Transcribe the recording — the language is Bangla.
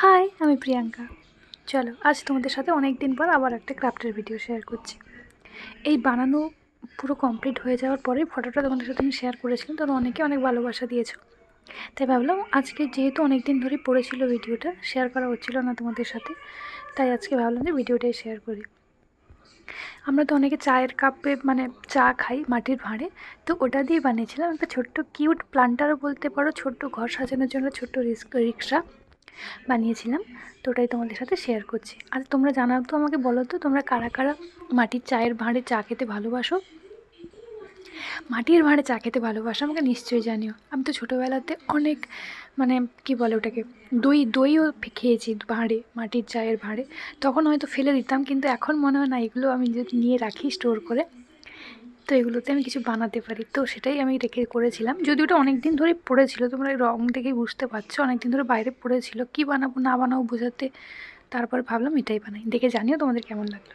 হাই, আমি প্রিয়াঙ্কা। চলো আজ তোমাদের সাথে অনেক দিন পর আবার একটা ক্রাফটের ভিডিও শেয়ার করছি। এই বানানো পুরো কমপ্লিট হয়ে যাওয়ার পরেই ফটোটা তোমাদের সাথে আমি শেয়ার করেছিলাম, তোমরা অনেকে অনেক ভালোবাসা দিয়েছো। তাই ভাবলাম আজকে যেহেতু অনেক দিন ধরে পড়েছিল ভিডিওটা শেয়ার করা হচ্ছিল না তোমাদের সাথে, তাই আজকে ভাবলাম যে ভিডিওটাই শেয়ার করি। আমরা তো অনেকে চায়ের কাপে মানে চা খাই মাটির ভাঁড়ে, তো ওটা দিয়ে বানিয়েছিলাম একটা ছোট্ট কিউট প্লান্টারও বলতে পারো, ছোট্ট ঘর সাজানোর জন্য ছোট্ট রিক্সা বানিয়েছিলাম। তো ওটাই তোমাদের সাথে শেয়ার করছি। আর তোমরা জানাও তো, আমাকে বলো তো তোমরা কারা কারা মাটির চায়ের ভাঁড়ে চা খেতে ভালোবাসো, মাটির ভাঁড়ে চা খেতে ভালোবাসো, আমাকে নিশ্চয়ই জানিও। আমি তো ছোটোবেলাতে অনেক মানে কি বলে ওটাকে, দইও খেয়েছি ভাঁড়ে, মাটির চায়ের ভাঁড়ে। তখন হয়তো ফেলে দিতাম, কিন্তু এখন মনে হয় না, এগুলো আমি যদি নিয়ে রাখি স্টোর করে, তো এগুলোতে আমি কিছু বানাতে পারি। তো সেটাই আমি রেখে করেছিলাম, যদি ওটা অনেক দিন ধরেই পড়েছিল, তোমরা রং দেখেই বুঝতে পারছো অনেক দিন ধরে বাইরে পড়েছিল, কী বানাবো না বানাবো বোঝাতে, তারপর ভাবলাম এটাই বানাই। দেখে জানিও তোমাদের কেমন লাগলো।